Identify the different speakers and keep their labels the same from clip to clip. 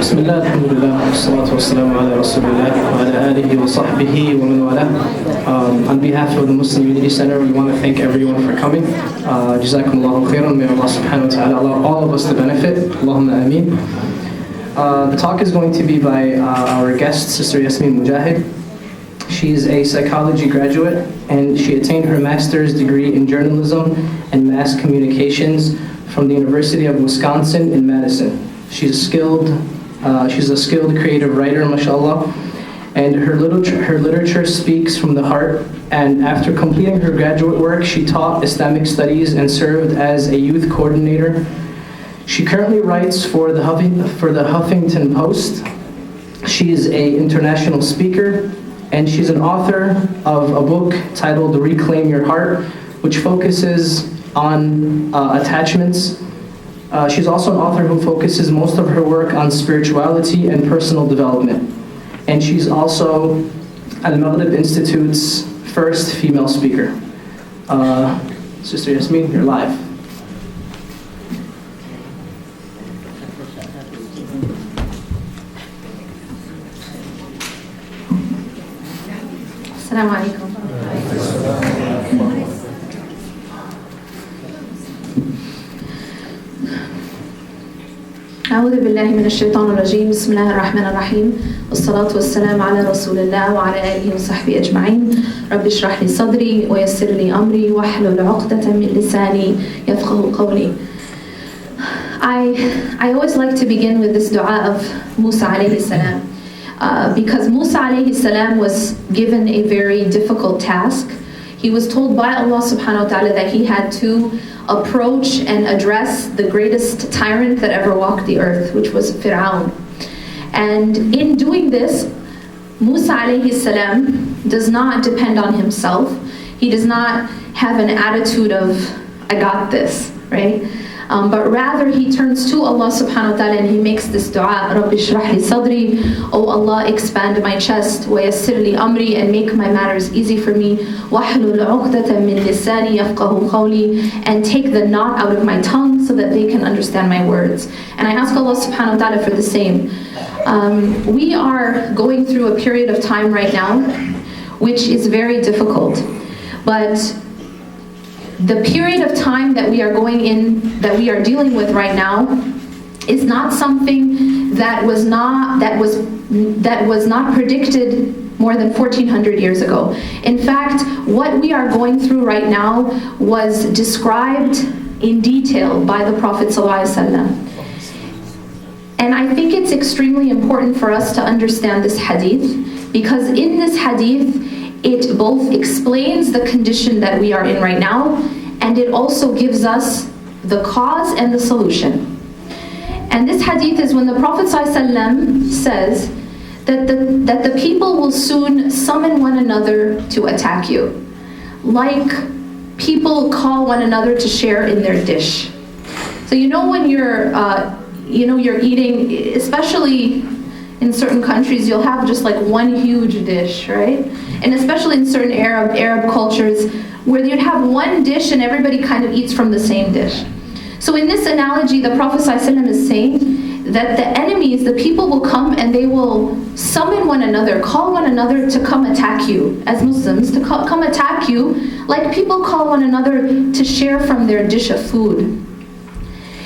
Speaker 1: بسم الله الحمد لله والصلاة والسلام على رسول الله وعلى آله وصحبه ومن والاه. On behalf of the Muslim Unity Center, we want to thank everyone for coming. Jazakumullahu khairan. May Allah subhanahu wa ta'ala allow all of us to benefit. Allahumma ameen. The talk is going to be by our guest, Sister Yasmin Mogahed. She's a psychology graduate and she attained her master's degree in journalism and mass communications from the University of Wisconsin in Madison. She's a skilled creative writer, mashallah, and her literature speaks from the heart. And after completing her graduate work, she taught Islamic studies and served as a youth coordinator. She currently writes for the Huffington Post. She is an international speaker, and she's an author of a book titled Reclaim Your Heart, which focuses on attachments. She's also an author who focuses most of her work on spirituality and personal development. And she's also Al-Maghrib Institute's first female speaker. Sister Yasmin, you're live.
Speaker 2: Assalamu alaikum. أعوذ بالله من الشيطان الرجيم بسم الله الرحمن الرحيم والصلاة والسلام على رسول الله وعلى آله وصحبه أجمعين رب اشرح لي صدري ويسر لي أمري واحلل عقدة من لساني يفقهوا قولي. I always like to begin with this dua of Musa alayhi salam because Musa alayhi salam was given a very difficult task. He was told by Allah subhanahu wa ta'ala that he had to approach and address the greatest tyrant that ever walked the earth, which was Fir'aun. And in doing this, Musa alayhi salam does not depend on himself. He does not have an attitude of, I got this, right? But rather he turns to Allah subhanahu wa ta'ala and he makes this dua, Rabbi shrah li sadri, oh Allah, expand my chest, wa yassir li amri, and make my matters easy for me, wahlul 'uqdatan min lisani yafqahu qawli, and take the knot out of my tongue so that they can understand my words. And I ask Allah subhanahu wa ta'ala for the same. We are going through a period of time right now which is very difficult, but the period of time that we are dealing with right now is not something that was not predicted more than 1400 years ago. In fact, what we are going through right now was described in detail by the Prophet ﷺ. And I think it's extremely important for us to understand this hadith, because in this hadith it both explains the condition that we are in right now, and it also gives us the cause and the solution. And this hadith is when the Prophet ﷺ says that the people will soon summon one another to attack you, like people call one another to share in their dish. So when you're eating, especially in certain countries, you'll have just like one huge dish, right? And especially in certain Arab cultures, where you'd have one dish and everybody kind of eats from the same dish. So in this analogy, the Prophet ﷺ is saying that the enemies, the people will come and they will summon one another, call one another to come attack you as Muslims, to come attack you like people call one another to share from their dish of food.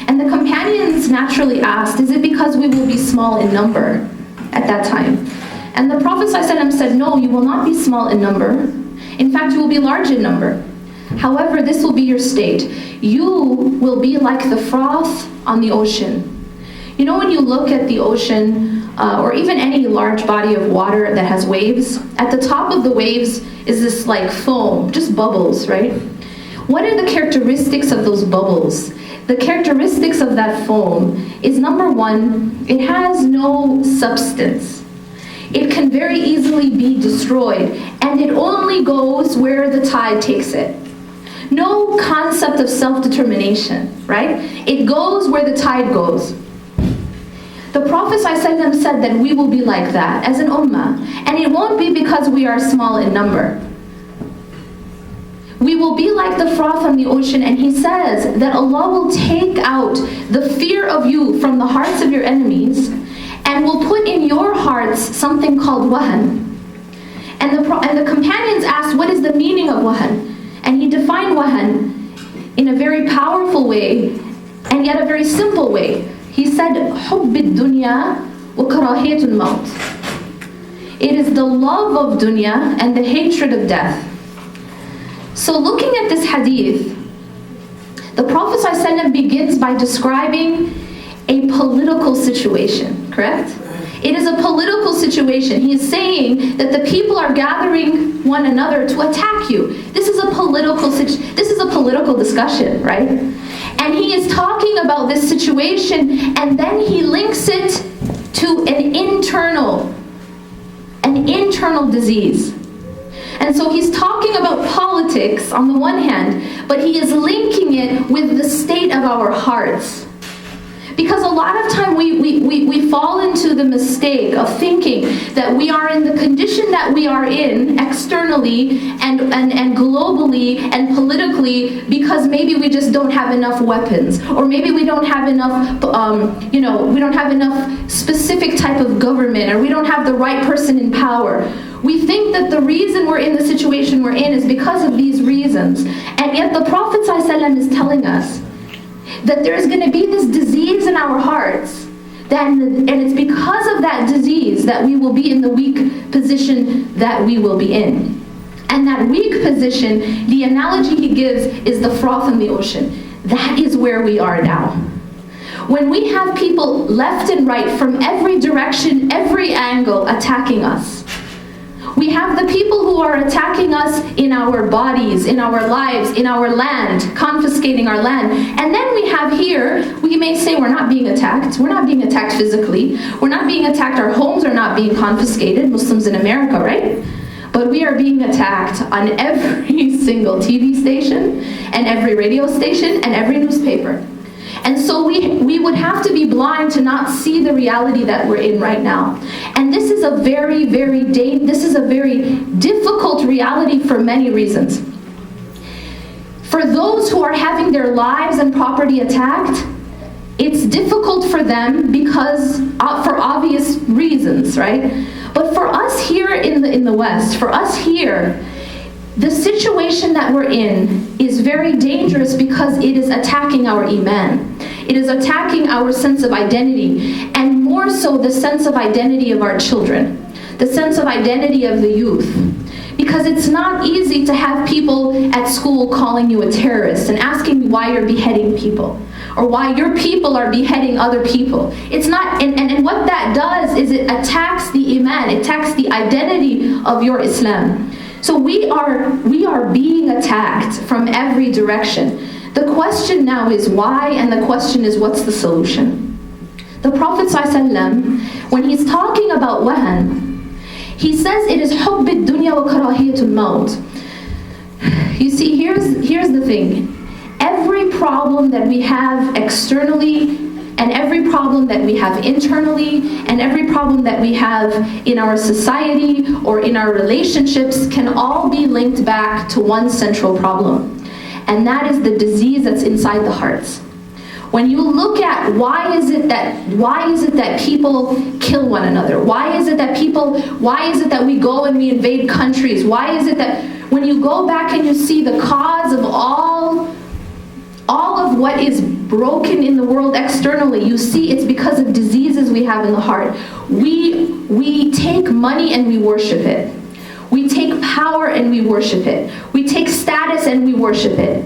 Speaker 2: And the companions naturally asked, is it because we will be small in number at that time? And the Prophet ﷺ said, no, you will not be small in number. In fact, you will be large in number. However, this will be your state. You will be like the froth on the ocean. When you look at the ocean, or even any large body of water that has waves, at the top of the waves is this like foam, just bubbles, right? What are the characteristics of those bubbles? The characteristics of that foam is, number one, it has no substance. It can very easily be destroyed, and it only goes where the tide takes it. No concept of self-determination, right? It goes where the tide goes. The Prophet ﷺ said that we will be like that as an ummah, and it won't be because we are small in number. We will be like the froth on the ocean, and he says that Allah will take out the fear of you from the hearts of your enemies, and will put in your hearts something called wahan. And the companions asked, what is the meaning of wahan? And he defined wahan in a very powerful way, and yet a very simple way. He said, حُبِّ الدُّنْيَا وَكَرَاهِيَةُ الْمَوْتِ. It is the love of dunya and the hatred of death. So looking at this hadith, the Prophet ﷺ begins by describing a political situation, correct? It is a political situation. He is saying that the people are gathering one another to attack you. This is a political discussion, right? And he is talking about this situation, and then he links it to an internal disease. And so he's talking about politics on the one hand, but he is linking it with the state of our hearts. Because a lot of time we fall into the mistake of thinking that we are in the condition that we are in externally and globally and politically because maybe we just don't have enough weapons, or maybe we don't have enough, we don't have enough specific type of government, or we don't have the right person in power. We think that the reason we're in the situation we're in is because of these reasons. And yet the Prophet ﷺ is telling us that there's going to be this disease in our hearts, and it's because of that disease that we will be in the weak position that we will be in. And that weak position, the analogy he gives is the froth in the ocean. That is where we are now. When we have people left and right from every direction, every angle attacking us. We have the people who are attacking us in our bodies, in our lives, in our land, confiscating our land. And then we have here, we may say we're not being attacked. We're not being attacked physically. We're not being attacked. Our homes are not being confiscated, Muslims in America, right? But we are being attacked on every single TV station and every radio station and every newspaper. And so we would have to be blind to not see the reality that we're in right now. And this is a very difficult reality for many reasons. For those who are having their lives and property attacked, it's difficult for them because for obvious reasons, right? But for us here in the West, for us here, the situation that we're in is very dangerous because it is attacking our iman. It is attacking our sense of identity, and more so the sense of identity of our children, the sense of identity of the youth. Because it's not easy to have people at school calling you a terrorist and asking why you're beheading people, or why your people are beheading other people. It's not, and what that does is it attacks the iman, it attacks the identity of your Islam. So we are being attacked from every direction. The question now is why, and the question is what's the solution? The Prophet ﷺ, when he's talking about wahan, he says it is حُبِّ الدُّنْيَا وَكَرَاهِيَةُ الْمَوْتِ. You see, here's the thing. Every problem that we have externally, and every problem that we have internally, and every problem that we have in our society or in our relationships can all be linked back to one central problem. And that is the disease that's inside the hearts. When you look at why is it that people kill one another? Why is it that we go and we invade countries? Why is it that when you go back and you see the cause of all of what is broken in the world externally, you see it's because of diseases we have in the heart. We take money and we worship it. We take power and we worship it. We take status and we worship it.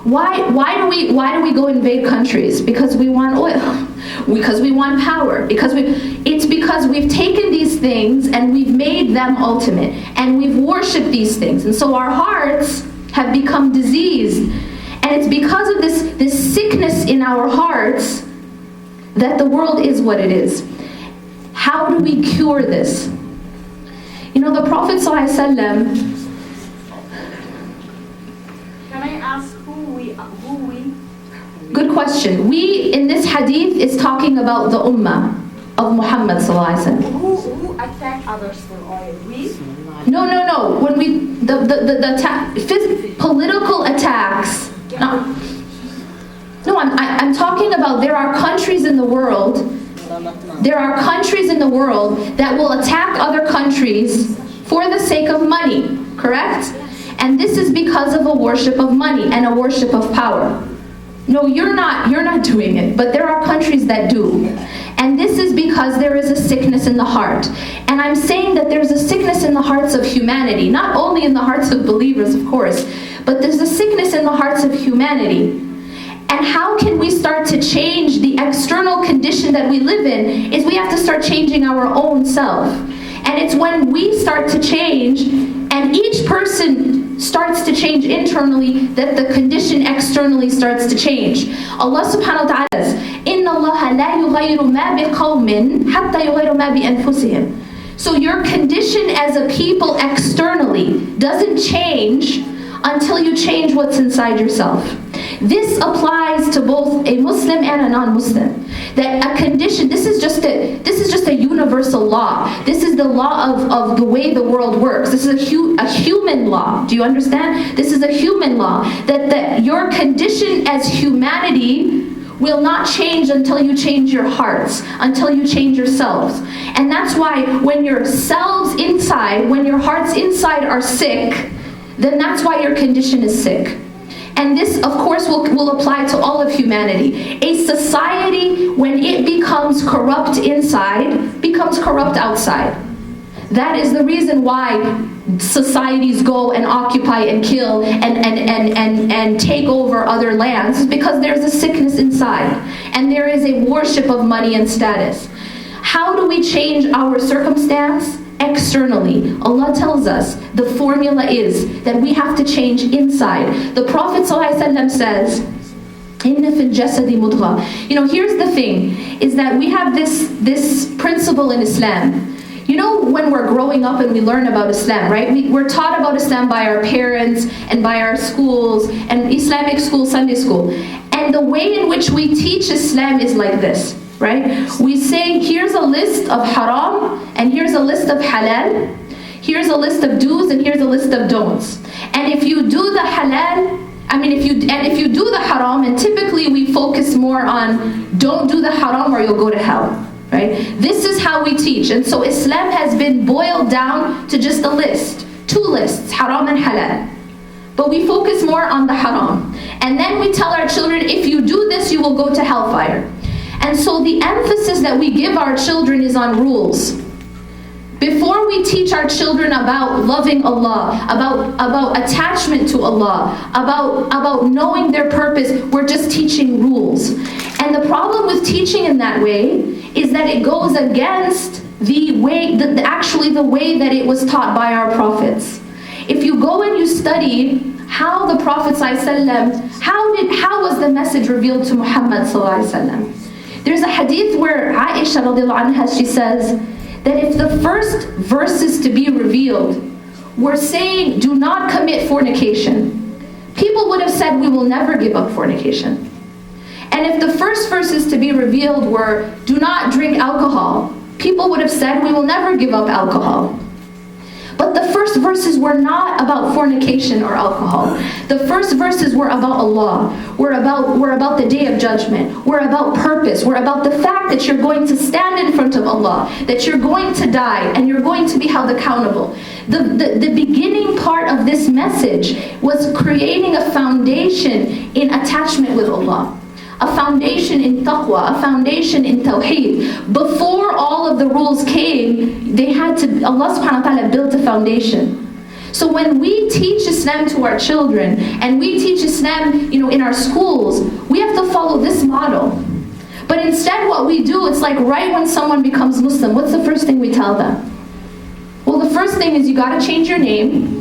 Speaker 2: Why do we go invade countries? Because we want oil. Because we want power. It's because we've taken these things and we've made them ultimate, and we've worshipped these things. And so our hearts have become diseased. And it's because of this sickness in our hearts that the world is what it is. How do we cure this? You know, the Prophet ﷺ...
Speaker 3: Can I ask who we?
Speaker 2: Good question. We, in this hadith, is talking about the ummah of Muhammad ﷺ.
Speaker 3: Who attack others for oil? We?
Speaker 2: No. When the political attacks... No, I'm talking about there are countries in the world There are countries in the world that will attack other countries for the sake of money, correct? And this is because of a worship of money and a worship of power. No, you're not doing it, but there are countries that do. And this is because there is a sickness in the heart. And I'm saying that there's a sickness in the hearts of humanity, not only in the hearts of believers, of course, but there's a sickness in the hearts of humanity. And how can we start to change the external condition that we live in is we have to start changing our own self. And it's when we start to change and each person starts to change internally that the condition externally starts to change. Allah subhanahu wa ta'ala says, إِنَّ اللَّهَ لَا يُغَيِّرُ مَا بِقَوْمٍ حَتَّى يُغَيِّرُ مَا بِأَنفُسِهِمْ. So your condition as a people externally doesn't change until you change what's inside yourself. This applies to both a Muslim and a non-Muslim. That a condition, this is just a universal law. This is the law of the way the world works. This is a human law. Do you understand? This is a human law. That your condition as humanity will not change until you change your hearts, until you change yourselves. And that's why when your selves inside, when your hearts inside are sick, then that's why your condition is sick. And this, of course, will apply to all of humanity. A society, when it becomes corrupt inside, becomes corrupt outside. That is the reason why societies go and occupy and kill and take over other lands, because there's a sickness inside. And there is a worship of money and status. How do we change our circumstance? Externally. Allah tells us the formula is that we have to change inside. The Prophet ﷺ says, Inna fil jasadi mudgha. You know, here's the thing, is that we have this principle in Islam. You know, when we're growing up and we learn about Islam, right? We're taught about Islam by our parents and by our schools and Islamic school, Sunday school. And the way in which we teach Islam is like this. Right? We say, here's a list of haram, and here's a list of halal, here's a list of do's, and here's a list of don'ts. And if you do the halal, if you do the haram, and typically we focus more on don't do the haram or you'll go to hell. Right? This is how we teach. And so Islam has been boiled down to just a list, 2 lists, haram and halal. But we focus more on the haram. And then we tell our children, if you do this, you will go to hellfire. And so the emphasis that we give our children is on rules. Before we teach our children about loving Allah, about attachment to Allah, about knowing their purpose, we're just teaching rules. And the problem with teaching in that way is that it goes against the way, actually the way that it was taught by our prophets. If you go and you study how the Prophet ﷺ, how was the message revealed to Muhammad ﷺ? There's a hadith where Aisha radiallahu anha, she says that if the first verses to be revealed were saying, do not commit fornication, people would have said, we will never give up fornication. And if the first verses to be revealed were, do not drink alcohol, people would have said, we will never give up alcohol. But the first verses were not about fornication or alcohol. The first verses were about Allah. We're about the day of judgment. We're about purpose. We're about the fact that you're going to stand in front of Allah, that you're going to die, and you're going to be held accountable. The beginning part of this message was creating a foundation in attachment with Allah. A foundation in taqwa, a foundation in tawheed. Before all of the rules came, Allah subhanahu wa ta'ala built a foundation. So when we teach Islam to our children, and we teach Islam, in our schools, we have to follow this model. But instead what we do, it's like right when someone becomes Muslim, what's the first thing we tell them? Well, the first thing is you gotta change your name.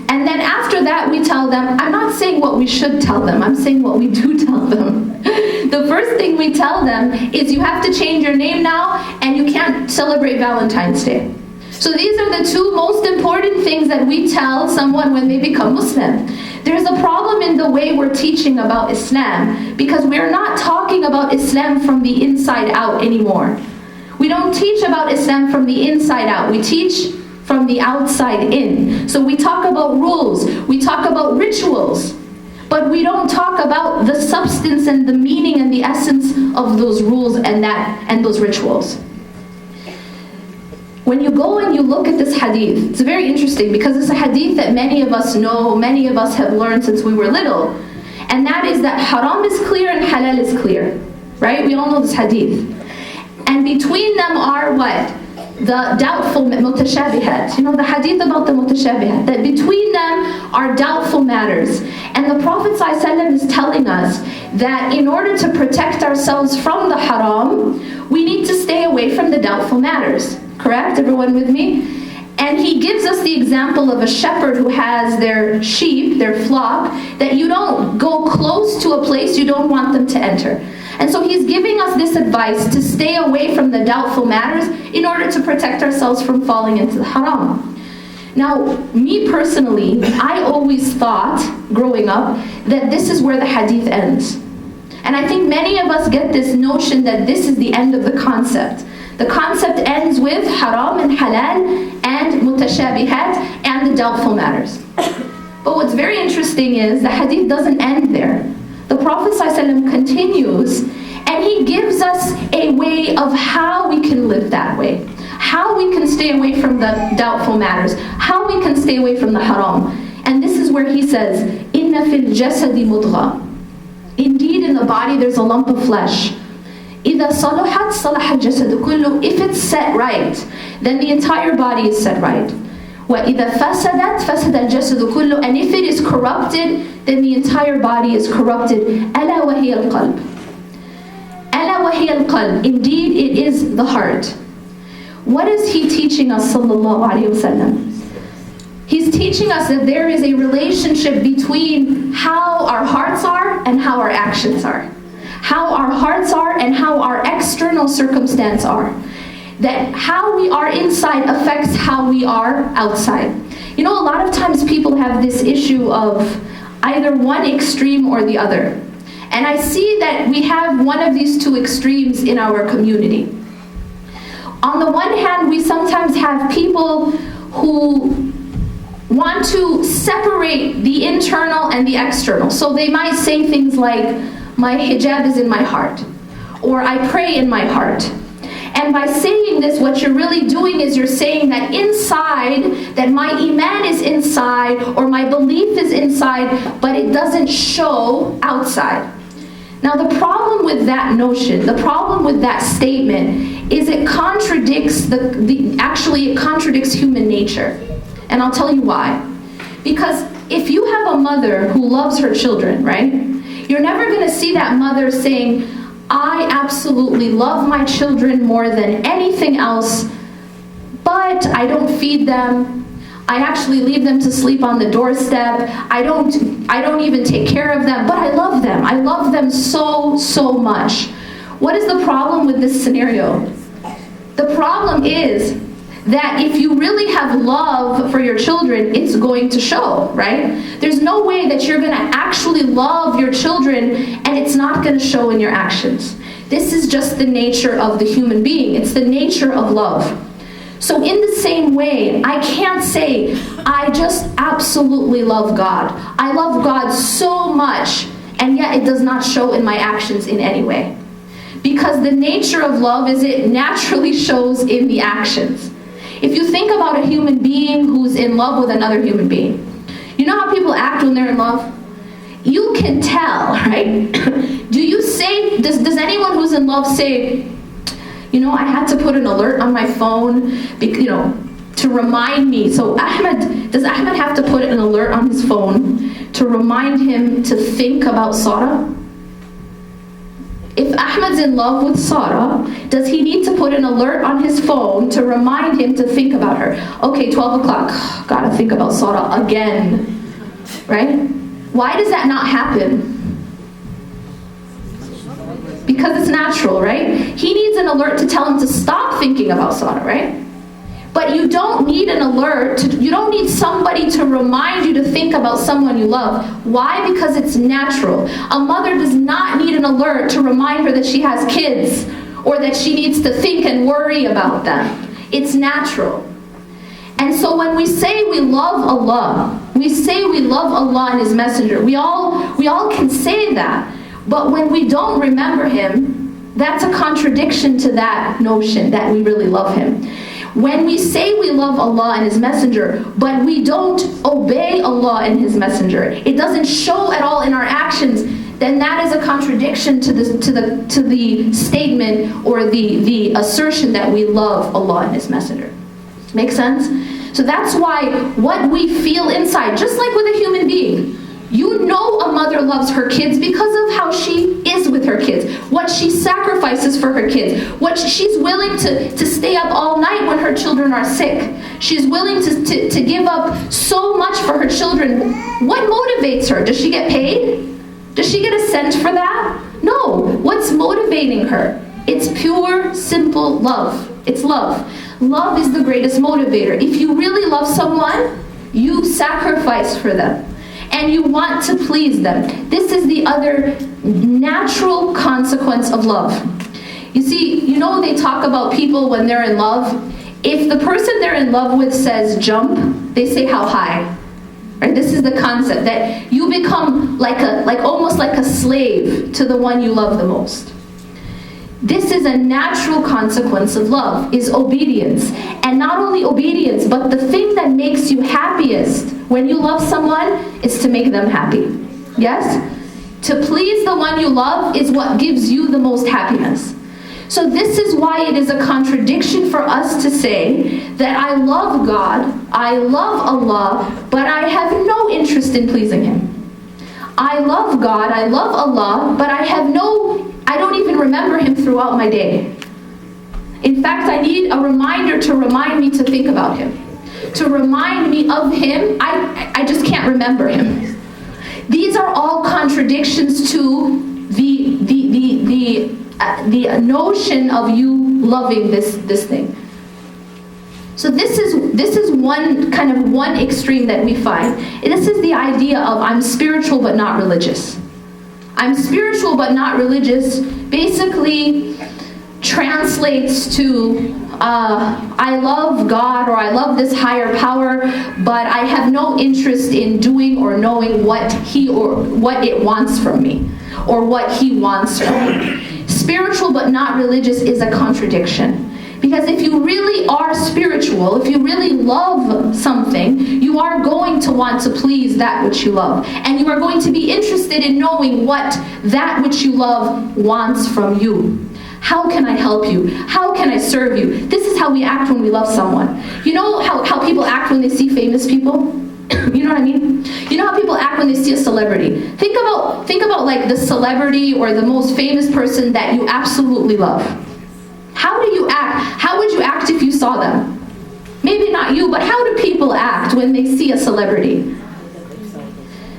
Speaker 2: And then after that we tell them, I'm not saying what we should tell them, I'm saying what we do tell them. The first thing we tell them is you have to change your name now and you can't celebrate Valentine's Day. So these are the 2 most important things that we tell someone when they become Muslim. There's a problem in the way we're teaching about Islam because we're not talking about Islam from the inside out anymore. We don't teach about Islam from the inside out. We teach from the outside in. So we talk about rules, we talk about rituals, but we don't talk about the substance and the meaning and the essence of those rules and those rituals. When you go and you look at this hadith, it's very interesting because it's a hadith that many of us know, many of us have learned since we were little. And that is that haram is clear and halal is clear. Right? We all know this hadith. And between them are what? The doubtful mutashabihat. You know, the hadith about the mutashabihat. That between them are doubtful matters. And the Prophet ﷺ is telling us that in order to protect ourselves from the haram, we need to stay away from the doubtful matters. Correct? Everyone with me? And he gives us the example of a shepherd who has their sheep, their flock, that you don't go close to a place you don't want them to enter. And so he's giving us this advice to stay away from the doubtful matters in order to protect ourselves from falling into the haram. Now, me personally, I always thought, growing up, that this is where the hadith ends. And I think many of us get this notion that this is the end of the concept. The concept ends with haram and halal and mutashabihat and the doubtful matters. But what's very interesting is the hadith doesn't end there. The Prophet ﷺ continues and he gives us a way of how we can live that way. How we can stay away from the doubtful matters. How we can stay away from the haram. And this is where he says, "Inna fil jasadi mudgha." Indeed, in the body there's a lump of flesh. إِذَا صَلُحَتْ صَلَحَ الْجَسَدُ كُلُّهُ. If it's set right, then the entire body is set right. وَإِذَا فَسَدَتْ فَسَدَ الْجَسَدُ كُلُّهُ. And if it is corrupted, then the entire body is corrupted. أَلَا وَهِيَ الْقَلْبِ. أَلَا وَهِيَ الْقَلْبِ. Indeed, it is the heart. What is he teaching us, sallallahu alayhi wa sallam? He's teaching us that there is a relationship between how our hearts are and how our actions are. How our hearts are and how our external circumstance are. That how we are inside affects how we are outside. You know, a lot of times people have this issue of either one extreme or the other. And I see that we have one of these two extremes in our community. On the one hand, we sometimes have people who want to separate the internal and the external. So they might say things like, my hijab is in my heart, or I pray in my heart. And by saying this, what you're really doing is you're saying that inside, that my iman is inside, or my belief is inside, but it doesn't show outside. Now the problem with that notion, the problem with that statement, is it contradicts it contradicts human nature. And I'll tell you why. Because if you have a mother who loves her children, right? You're never going to see that mother saying, I absolutely love my children more than anything else, but I don't feed them. I actually leave them to sleep on the doorstep. I don't even take care of them, but I love them. I love them so, so much. What is the problem with this scenario? The problem is that if you really have love for your children, it's going to show, right? There's no way that you're going to actually love your children and it's not going to show in your actions. This is just the nature of the human being. It's the nature of love. So in the same way, I can't say, I just absolutely love God. I love God so much, and yet it does not show in my actions in any way. Because the nature of love is it naturally shows in the actions. If you think about a human being who's in love with another human being, you know how people act when they're in love? You can tell, right? Does anyone who's in love say, you know, I had to put an alert on my phone, to remind me. So does Ahmed have to put an alert on his phone to remind him to think about Sarah? If Ahmed's in love with Sarah, does he need to put an alert on his phone to remind him to think about her? Okay, 12 o'clock, gotta think about Sarah again, right? Why does that not happen? Because it's natural, right? He needs an alert to tell him to stop thinking about Sarah, right? But you don't need an alert, you don't need somebody to remind you to think about someone you love. Why? Because it's natural. A mother does not need an alert to remind her that she has kids or that she needs to think and worry about them. It's natural. And so when we say we love Allah, We say we love Allah and His Messenger. We all can say that. But when we don't remember Him, that's a contradiction to that notion that we really love Him. When we say we love Allah and His Messenger, but we don't obey Allah and His Messenger, it doesn't show at all in our actions, then that is a contradiction to the statement or the assertion that we love Allah and His Messenger. Make sense? So that's why what we feel inside, just like with a human being, you know a mother loves her kids because of how she is with her kids, what she sacrifices for her kids, what she's willing to stay up all night when her children are sick. She's willing to give up so much for her children. What motivates her? Does she get paid? Does she get a cent for that? No. What's motivating her? It's pure, simple love. It's love. Love is the greatest motivator. If you really love someone, you sacrifice for them. And you want to please them. This is the other natural consequence of love. You see, you know they talk about people when they're in love. If the person they're in love with says jump, they say how high. Right? This is the concept that you become almost like a slave to the one you love the most. This is a natural consequence of love, is obedience. And not only obedience, but the thing that makes you happiest when you love someone is to make them happy. Yes? To please the one you love is what gives you the most happiness. So this is why it is a contradiction for us to say that I love God, I love Allah, but I have no interest in pleasing Him. I love God, I love Allah, but I don't even remember Him throughout my day. In fact, I need a reminder to remind me to think about Him. To remind me of Him, I just can't remember Him. These are all contradictions to the notion of you loving this thing. So this is one extreme that we find. This is the idea of I'm spiritual but not religious. I'm spiritual but not religious basically translates to I love God or I love this higher power, but I have no interest in doing or knowing what it wants from me or what He wants from me. Spiritual but not religious is a contradiction. Because if you really are spiritual, if you really love something, you are going to want to please that which you love. And you are going to be interested in knowing what that which you love wants from you. How can I help you? How can I serve you? This is how we act when we love someone. You know how people act when they see famous people? You know what I mean? You know how people act when they see a celebrity? Think about like the celebrity or the most famous person that you absolutely love. How do you act? How would you act if you saw them? Maybe not you, but how do people act when they see a celebrity?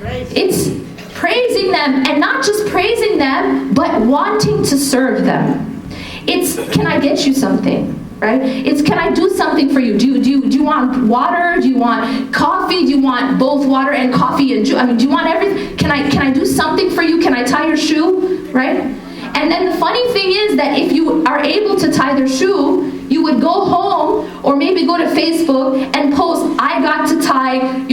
Speaker 2: It's praising them, and not just praising them, but wanting to serve them. It's, can I get you something? Right? It's, can I do something for you? Do you want water? Do you want coffee? Do you want both water and coffee and juice? I mean, do you want everything? Can I do something for you? Can I tie your shoe? Right? And then the funny thing is that if you are able to tie their shoe, you would go home or maybe go to Facebook and post, I got to tie,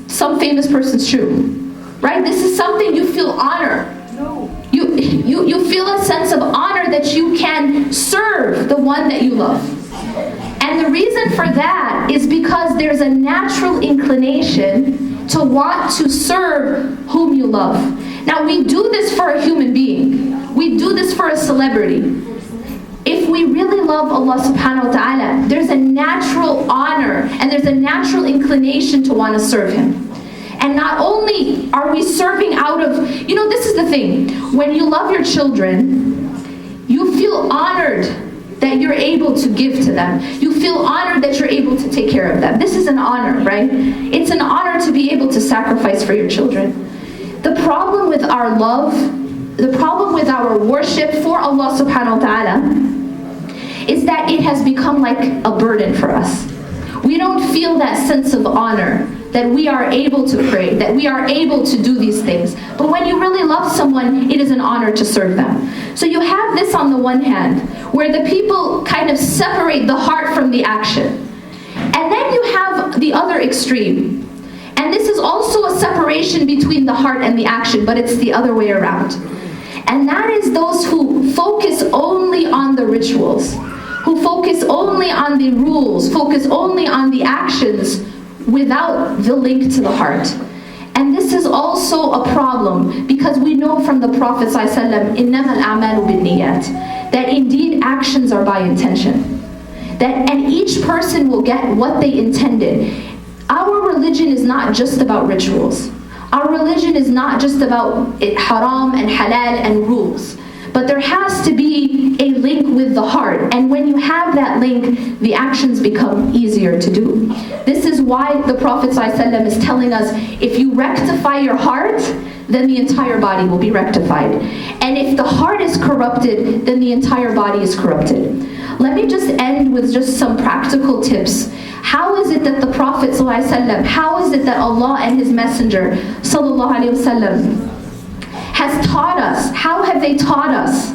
Speaker 2: some famous person's shoe. Right? This is something you feel honor.
Speaker 3: No.
Speaker 2: You feel a sense of honor that you can serve the one that you love. And the reason for that is because there's a natural inclination to want to serve whom you love. Now we do this for a human being. We do this for a celebrity. If we really love Allah subhanahu wa ta'ala, there's a natural honor and there's a natural inclination to want to serve Him. And not only are we serving out of, this is the thing. When you love your children, you feel honored that you're able to give to them. You feel honored that you're able to take care of them. This is an honor, right? It's an honor to be able to sacrifice for your children. The problem with our love, the problem with our worship for Allah subhanahu wa ta'ala is that it has become like a burden for us. We don't feel that sense of honor, that we are able to pray, that we are able to do these things. But when you really love someone, it is an honor to serve them. So you have this on the one hand, where the people kind of separate the heart from the action. And then you have the other extreme. And this is also a separation between the heart and the action, but it's the other way around. And that is those who focus only on the rituals, who focus only on the rules, focus only on the actions without the link to the heart. And this is also a problem because we know from the Prophet ﷺ, إِنَّمَا الْأَعْمَالُ بِالنِّيَّاتِ, that indeed actions are by intention. And each person will get what they intended. Our religion is not just about rituals. Our religion is not just about haram and halal and rules. But there has to be a link with the heart. And when you have that link, the actions become easier to do. This is why the Prophet ﷺ is telling us, if you rectify your heart, then the entire body will be rectified. And if the heart is corrupted, then the entire body is corrupted. Let me just end with just some practical tips. How is it that the Prophet ﷺ, how is it that Allah and His Messenger ﷺ has taught us, how have they taught us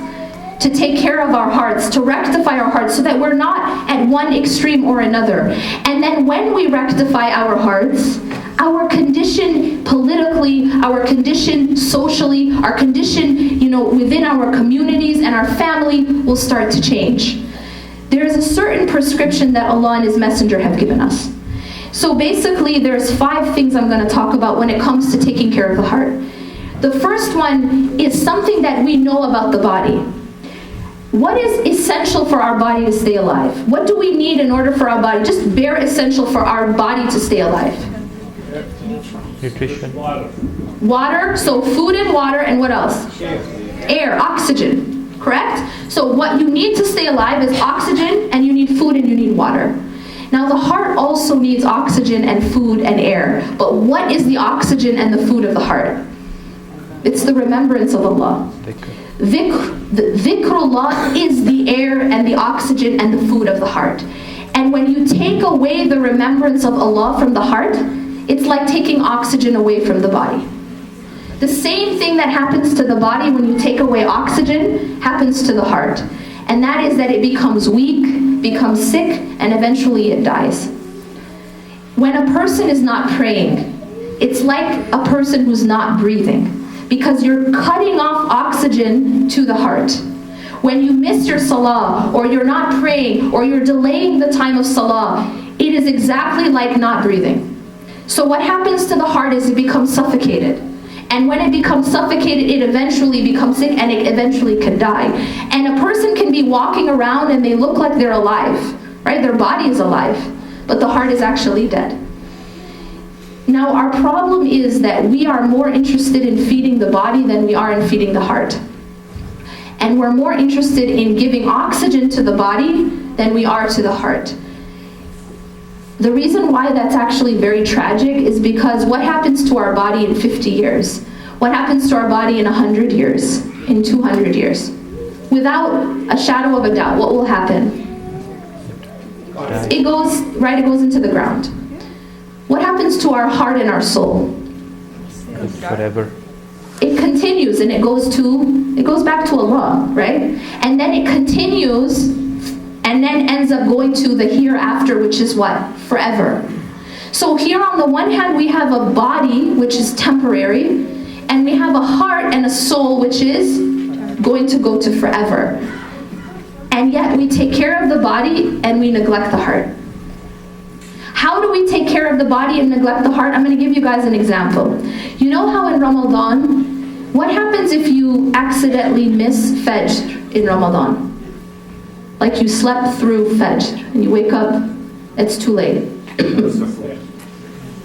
Speaker 2: to take care of our hearts, to rectify our hearts so that we're not at one extreme or another. And then when we rectify our hearts, our condition politically, our condition socially, our condition, within our communities and our family will start to change. There is a certain prescription that Allah and His Messenger have given us. So basically there's 5 things I'm going to talk about when it comes to taking care of the heart. The first one is something that we know about the body. What is essential for our body to stay alive? What do we need in order for our body, just bare essential for our body to stay alive?
Speaker 4: Nutrition.
Speaker 2: Water, so food and water, and what else? Air, oxygen, correct? So what you need to stay alive is oxygen, and you need food and you need water. Now the heart also needs oxygen and food and air, but what is the oxygen and the food of the heart? It's the remembrance of Allah. Dhikrullah is the air and the oxygen and the food of the heart. And when you take away the remembrance of Allah from the heart, it's like taking oxygen away from the body. The same thing that happens to the body when you take away oxygen happens to the heart. And that is that it becomes weak, becomes sick, and eventually it dies. When a person is not praying, it's like a person who's not breathing, because you're cutting off oxygen to the heart. When you miss your salah, or you're not praying, or you're delaying the time of salah, it is exactly like not breathing. So what happens to the heart is it becomes suffocated. And when it becomes suffocated, it eventually becomes sick and it eventually can die. And a person can be walking around and they look like they're alive, right? Their body is alive, but the heart is actually dead. Now our problem is that we are more interested in feeding the body than we are in feeding the heart. And we're more interested in giving oxygen to the body than we are to the heart. The reason why that's actually very tragic is because what happens to our body in 50 years? What happens to our body in 100 years? In 200 years? Without a shadow of a doubt, what will happen? It goes into the ground. What happens to our heart and our soul?
Speaker 4: Forever.
Speaker 2: It continues and it goes back to Allah, right? And then it continues and then ends up going to the hereafter, which is what? Forever. So here on the one hand we have a body which is temporary, and we have a heart and a soul which is going to go to forever. And yet we take care of the body and we neglect the heart. How do we take care of the body and neglect the heart? I'm going to give you guys an example. You know how in Ramadan, what happens if you accidentally miss Fajr in Ramadan? Like you slept through Fajr and you wake up, it's too late.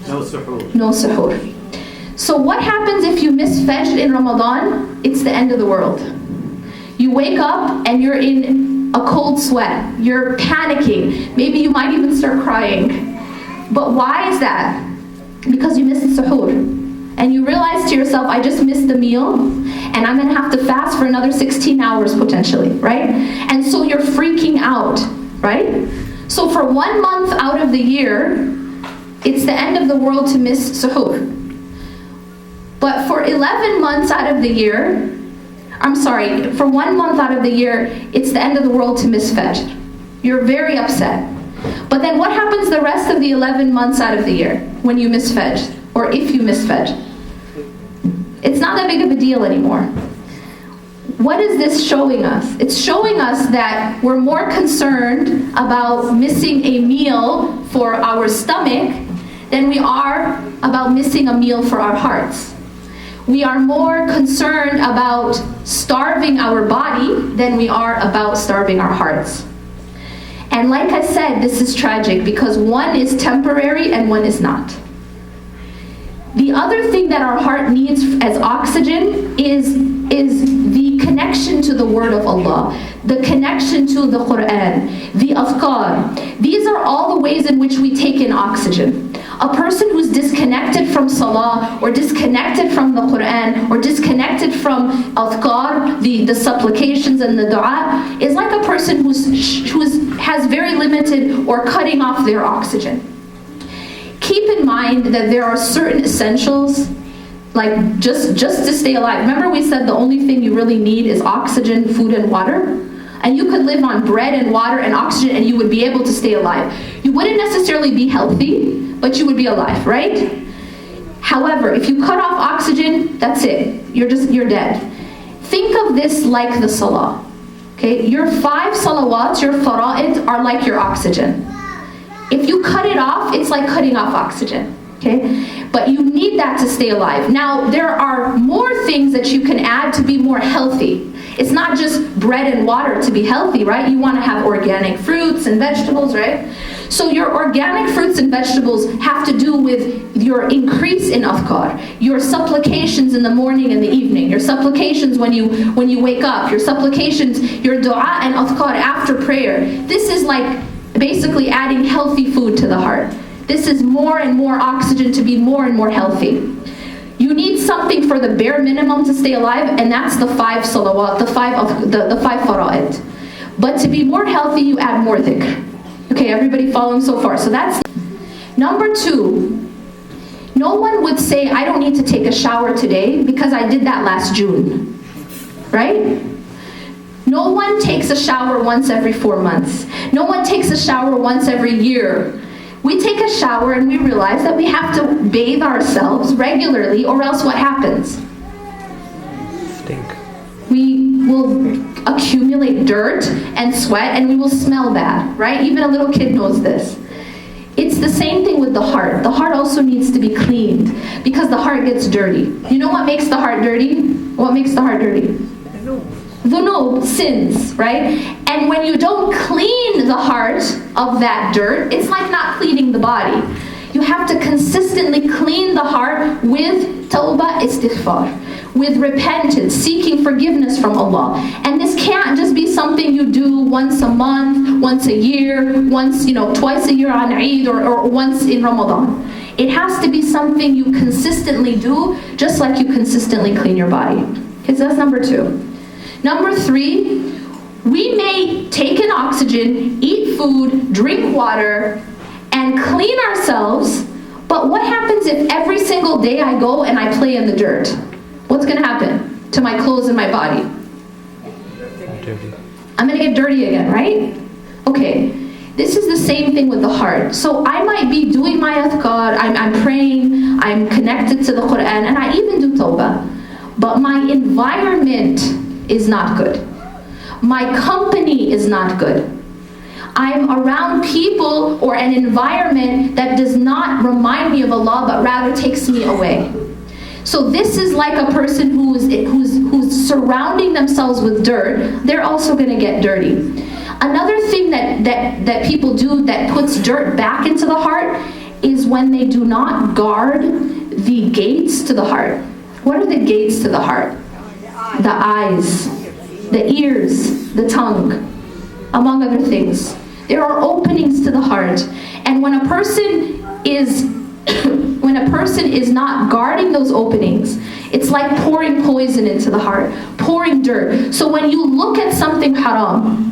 Speaker 5: No suhoor.
Speaker 2: No suhoor. So what happens if you miss Fajr in Ramadan? It's the end of the world. You wake up and you're in a cold sweat. You're panicking. Maybe you might even start crying. But why is that? Because you missed the suhoor. And you realize to yourself, I just missed the meal, and I'm going to have to fast for another 16 hours potentially, right? And so you're freaking out, right? So for 1 month out of the year, it's the end of the world to miss suhoor. But for 11 months out of the year, for 1 month out of the year, it's the end of the world to miss Fajr. You're very upset. But then what happens the rest of the 11 months out of the year when you miss Fajr? or if you misfed. It's not that big of a deal anymore. What is this showing us? It's showing us that we're more concerned about missing a meal for our stomach than we are about missing a meal for our hearts. We are more concerned about starving our body than we are about starving our hearts. And like I said, this is tragic because one is temporary and one is not. The other thing that our heart needs as oxygen is the connection to the word of Allah, the connection to the Quran, the adhkar. These are all the ways in which we take in oxygen. A person who's disconnected from salah, or disconnected from the Quran, or disconnected from adhkar, the supplications and the dua, is like a person who has very limited or cutting off their oxygen. Keep in mind that there are certain essentials, like just to stay alive. Remember we said the only thing you really need is oxygen, food, and water? And you could live on bread and water and oxygen and you would be able to stay alive. You wouldn't necessarily be healthy, but you would be alive, right? However, if you cut off oxygen, that's it. You're dead. Think of this like the salah. Okay? Your 5 salawats, your fara'id, are like your oxygen. If you cut it off, it's like cutting off oxygen. Okay? But you need that to stay alive. Now, there are more things that you can add to be more healthy. It's not just bread and water to be healthy, right? You want to have organic fruits and vegetables, right? So your organic fruits and vegetables have to do with your increase in adhkar, your supplications in the morning and the evening, your supplications when you wake up, your supplications, your dua and adhkar after prayer. This is like basically adding healthy food to the heart. This is more and more oxygen to be more and more healthy. You need something for the bare minimum to stay alive, and that's the 5 salawat, the 5 fara'id. But to be more healthy, you add more dhikr. Okay, everybody following so far? So that's number 2. No one would say, I don't need to take a shower today because I did that last June. Right? No one takes a shower once every 4 months. No one takes a shower once every year. We take a shower and we realize that we have to bathe ourselves regularly, or else what happens?
Speaker 4: Stink.
Speaker 2: We will accumulate dirt and sweat and we will smell bad, right? Even a little kid knows this. It's the same thing with the heart. The heart also needs to be cleaned because the heart gets dirty. You know what makes the heart dirty? What makes the heart dirty? Dhunub, sins, right? And when you don't clean the heart of that dirt, it's like not cleaning the body. You have to consistently clean the heart with tawbah istighfar, with repentance, seeking forgiveness from Allah. And this can't just be something you do once a month, once a year, once, twice a year on Eid, or once in Ramadan. It has to be something you consistently do, just like you consistently clean your body. Okay, so that's number 2. Number 3, we may take in oxygen, eat food, drink water, and clean ourselves, but what happens if every single day I go and I play in the dirt? What's going to happen to my clothes and my body?
Speaker 4: Dirty.
Speaker 2: I'm going to get dirty again, right? Okay, this is the same thing with the heart. So I might be doing my adhkar, I'm praying, I'm connected to the Quran, and I even do tawbah, but my environment is not good. My company is not good. I'm around people or an environment that does not remind me of Allah, but rather takes me away. So this is like a person who's surrounding themselves with dirt. They're also going to get dirty. Another thing that people do that puts dirt back into the heart is when they do not guard the gates to the heart. What are the gates to the heart? The eyes, the ears, the tongue, among other things. There are openings to the heart. And when a person is not guarding those openings, it's like pouring poison into the heart, pouring dirt. So when you look at something haram,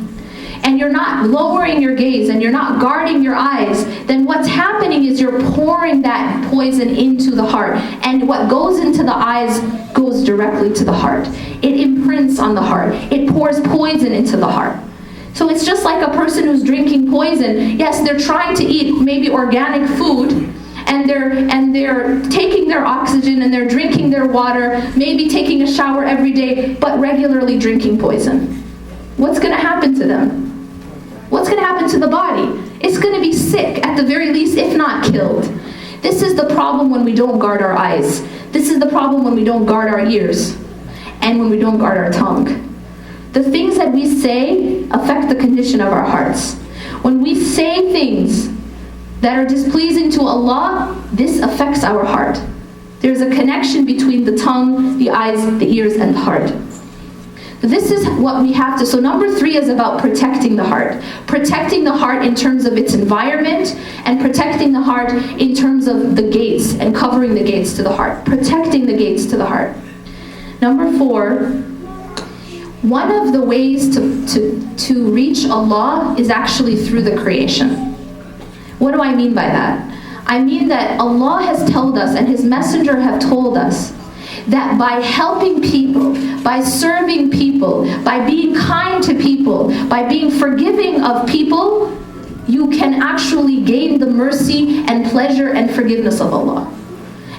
Speaker 2: and you're not lowering your gaze and you're not guarding your eyes, then what's happening is you're pouring that poison into the heart. And what goes into the eyes goes directly to the heart. It imprints on the heart. It pours poison into the heart. So it's just like a person who's drinking poison. Yes, they're trying to eat maybe organic food, and they're taking their oxygen and they're drinking their water, maybe taking a shower every day, but regularly drinking poison. What's going to happen to them? What's going to happen to the body? It's going to be sick at the very least, if not killed. This is the problem when we don't guard our eyes. This is the problem when we don't guard our ears and when we don't guard our tongue. The things that we say affect the condition of our hearts. When we say things that are displeasing to Allah, this affects our heart. There's a connection between the tongue, the eyes, the ears, and the heart. This is what we have to, so number 3 is about protecting the heart. Protecting the heart in terms of its environment, and protecting the heart in terms of the gates, and covering the gates to the heart. Protecting the gates to the heart. Number 4, one of the ways to reach Allah is actually through the creation. What do I mean by that? I mean that Allah has told us, and His Messenger have told us, that by helping people, by serving people, by being kind to people, by being forgiving of people, you can actually gain the mercy and pleasure and forgiveness of Allah.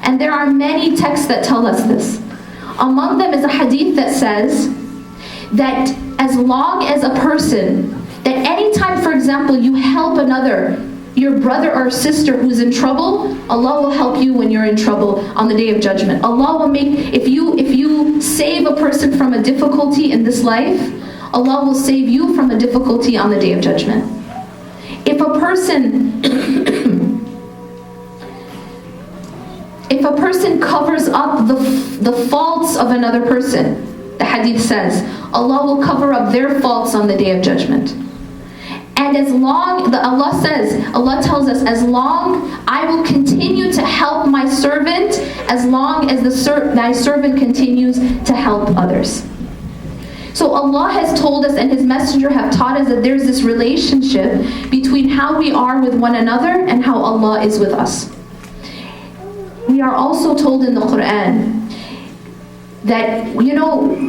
Speaker 2: And there are many texts that tell us this. Among them is a hadith that says that as long as a person, that anytime, for example, you help another, your brother or sister who's in trouble, Allah will help you when you're in trouble on the Day of Judgment. Allah will make, if you save a person from a difficulty in this life, Allah will save you from a difficulty on the Day of Judgment. If a person covers up the faults of another person, the hadith says, Allah will cover up their faults on the Day of Judgment. And as long, Allah tells us, as long I will continue to help my servant, as long as my servant continues to help others. So Allah has told us, and His Messenger have taught us, that there's this relationship between how we are with one another and how Allah is with us. We are also told in the Quran that,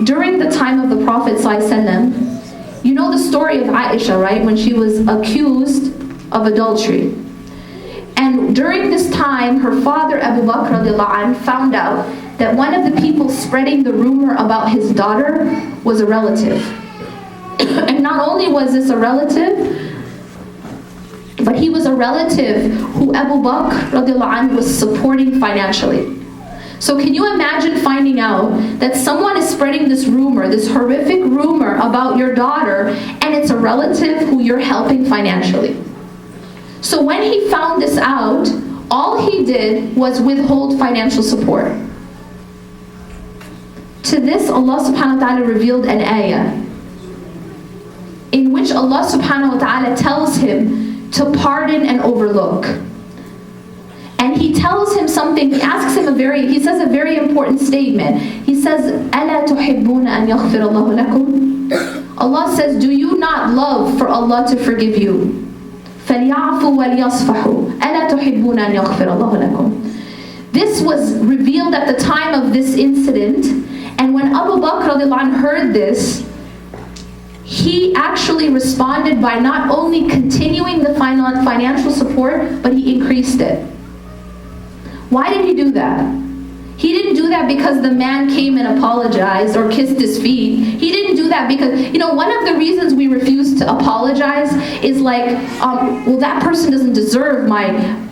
Speaker 2: during the time of the Prophet ﷺ, you know the story of Aisha, right? When she was accused of adultery. And during this time, her father, Abu Bakr radiallahu anh, found out that one of the people spreading the rumor about his daughter was a relative. And not only was this a relative, but he was a relative who Abu Bakr radiallahu anh was supporting financially. So can you imagine finding out that someone is spreading this rumor, this horrific rumor about your daughter, and it's a relative who you're helping financially? So when he found this out, all he did was withhold financial support. To this, Allah subhanahu wa ta'ala revealed an ayah in which Allah subhanahu wa ta'ala tells him to pardon and overlook. And He tells him something, he says a very important statement. He says, أَلَا تُحِبُّونَ أَنْ يَغْفِرَ اللَّهُ لَكُمْ? Allah says, do you not love for Allah to forgive you? فَلْيَعْفُوا وَلْيَصْفَحُوا أَلَا تُحِبُّونَ أَنْ يَغْفِرَ اللَّهُ لَكُمْ? This was revealed at the time of this incident, and when Abu Bakr radiallahu anh heard this, he actually responded by not only continuing the financial support, but he increased it. Why did he do that? He didn't do that because the man came and apologized or kissed his feet. He didn't do that because, one of the reasons we refuse to apologize is like, well, that person doesn't deserve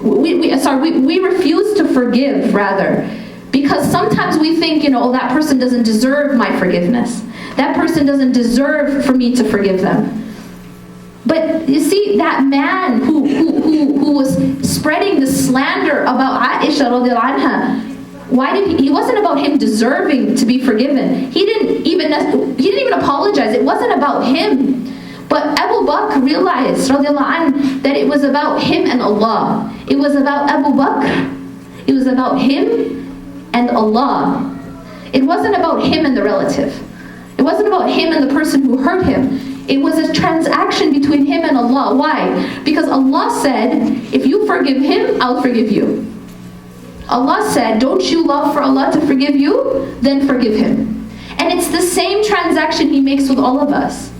Speaker 2: we refuse to forgive, rather. Because sometimes we think, that person doesn't deserve my forgiveness. That person doesn't deserve for me to forgive them. But you see, that man who was spreading the slander about Aisha radiallahu anha, it wasn't about him deserving to be forgiven. He didn't even apologize. It wasn't about him. But Abu Bakr realized radiallahu anh, that it was about him and Allah. It was about Abu Bakr. It was about him and Allah. It wasn't about him and the relative. It wasn't about him and the person who hurt him. It was a transaction between him and Allah. Why? Because Allah said, if you forgive him, I'll forgive you. Allah said, don't you love for Allah to forgive you? Then forgive him. And it's the same transaction He makes with all of us.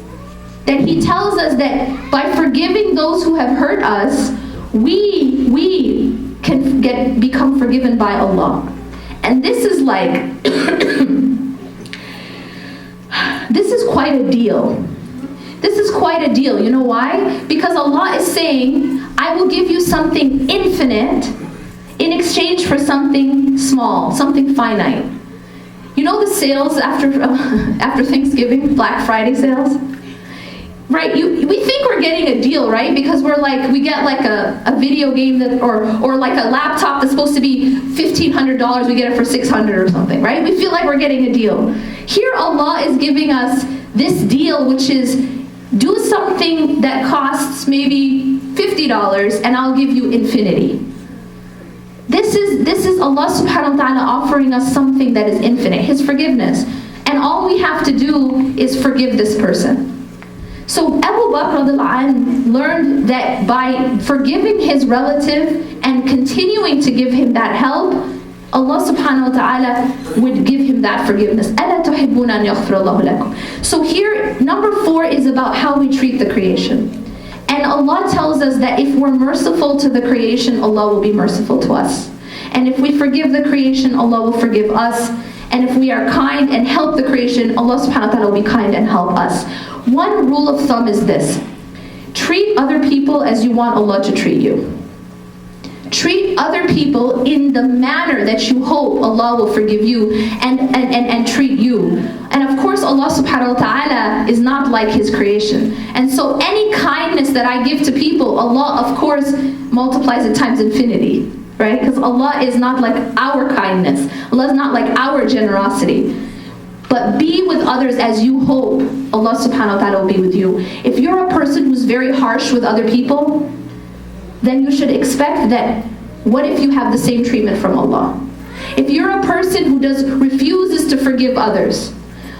Speaker 2: That He tells us that by forgiving those who have hurt us, we can become forgiven by Allah. And this is like, this is quite a deal. This is quite a deal. You know why? Because Allah is saying, I will give you something infinite in exchange for something small, something finite. You know the sales after Thanksgiving, Black Friday sales? Right, we think we're getting a deal, right? Because we're like, we get like a video game that, or like a laptop that's supposed to be $1,500, we get it for $600 or something, right? We feel like we're getting a deal. Here Allah is giving us this deal, which is do something that costs maybe $50 and I'll give you infinity. This is Allah subhanahu wa ta'ala offering us something that is infinite, His forgiveness. And all we have to do is forgive this person. So Abu Bakr learned that by forgiving his relative and continuing to give him that help, Allah subhanahu wa ta'ala would give him that forgiveness. أَلَا تُحِبُّونَ أَنْ يَغْفِرَ اللَّهُ لَكُمْ. So here, number 4 is about how we treat the creation. And Allah tells us that if we're merciful to the creation, Allah will be merciful to us. And if we forgive the creation, Allah will forgive us. And if we are kind and help the creation, Allah subhanahu wa ta'ala will be kind and help us. One rule of thumb is this: treat other people as you want Allah to treat you. Treat other people in the manner that you hope Allah will forgive you and treat you. And of course Allah subhanahu wa ta'ala is not like His creation. And so any kindness that I give to people, Allah of course multiplies it times infinity. Right? Because Allah is not like our kindness. Allah is not like our generosity. But be with others as you hope Allah subhanahu wa ta'ala will be with you. If you're a person who's very harsh with other people, then you should expect that, what if you have the same treatment from Allah? If you're a person who refuses to forgive others,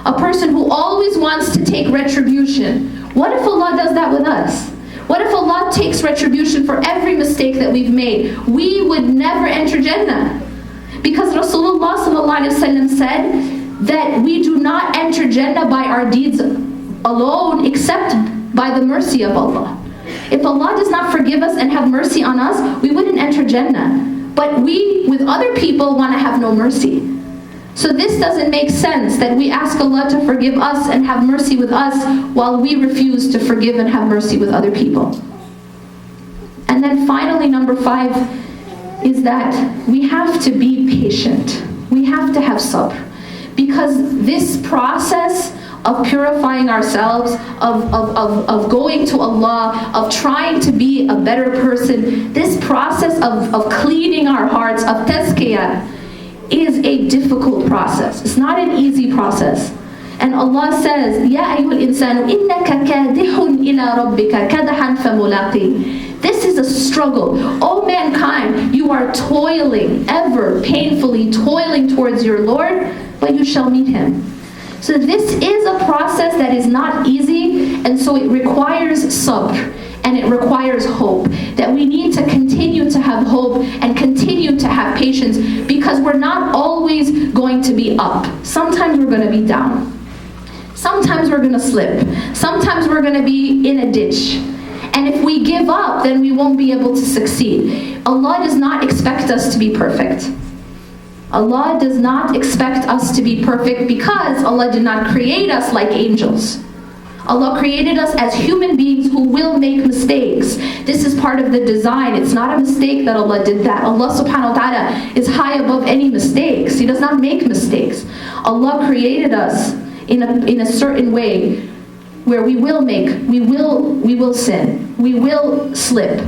Speaker 2: a person who always wants to take retribution, what if Allah does that with us? What if Allah takes retribution for every mistake that we've made? We would never enter Jannah. Because Rasulullah ﷺ said that we do not enter Jannah by our deeds alone, except by the mercy of Allah. If Allah does not forgive us and have mercy on us, we wouldn't enter Jannah. But we, with other people, want to have no mercy. So this doesn't make sense that we ask Allah to forgive us and have mercy with us while we refuse to forgive and have mercy with other people. And then finally, number 5 is that we have to be patient. We have to have sabr. Because this process of purifying ourselves, of going to Allah, of trying to be a better person, this process of cleaning our hearts, of tazkiyah, is a difficult process. It's not an easy process. And Allah says, Ya ayyuhal insanu innaka kadihun ila rabbika kadahan famulaqi. This is a struggle. O mankind, you are toiling, ever painfully toiling towards your Lord, but you shall meet Him. So this is a process that is not easy, and so it requires sabr. And it requires hope, that we need to continue to have hope and continue to have patience, because we're not always going to be up. Sometimes we're going to be down. Sometimes we're going to slip. Sometimes we're going to be in a ditch. And if we give up, then we won't be able to succeed. Allah does not expect us to be perfect. Allah does not expect us to be perfect, because Allah did not create us like angels. Allah created us as human beings who will make mistakes. This is part of the design. It's not a mistake that Allah did that. Allah subhanahu wa ta'ala is high above any mistakes. He does not make mistakes. Allah created us in a certain way where we will sin, we will slip.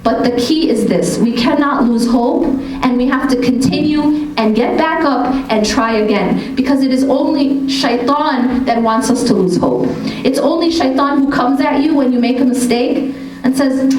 Speaker 2: But the key is this: we cannot lose hope, and we have to continue and get back up and try again. Because it is only shaitan that wants us to lose hope. It's only shaitan who comes at you when you make a mistake and says,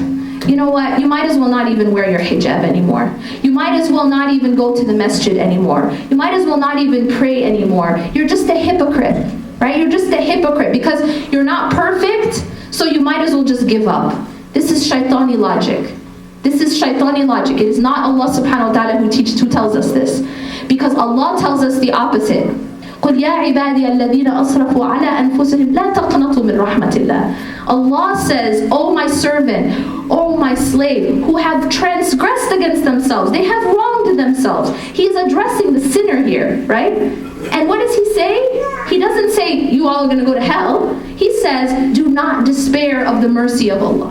Speaker 2: you know what, you might as well not even wear your hijab anymore. You might as well not even go to the masjid anymore. You might as well not even pray anymore. You're just a hypocrite, right? You're just a hypocrite because you're not perfect, so you might as well just give up. This is shaitani logic. This is shaitani logic. It is not Allah subhanahu wa ta'ala who tells us this. Because Allah tells us the opposite. قُلْ يَا عِبَادِيَ الَّذِينَ أَصْرَفُوا عَلَىٰ أَنفُسِهِمْ لَا تَقْنَطُوا مِنْ رَحْمَةِ اللَّهِ. Allah says, "O my servant, O my slave, who have transgressed against themselves, they have wronged themselves." He is addressing the sinner here, right? And what does he say? He doesn't say, "You all are going to go to hell." He says, "Do not despair of the mercy of Allah."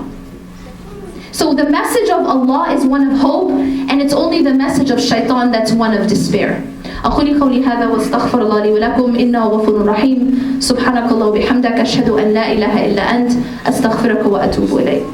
Speaker 2: So the message of Allah is one of hope, and it's only the message of shaitan that's one of despair. أقول قولي هذا واستغفر الله لي ولكم إنه غفور رحيم. سبحانك اللهم وبحمدك أشهد أن لا إله إلا أنت أستغفرك وأتوب إليك.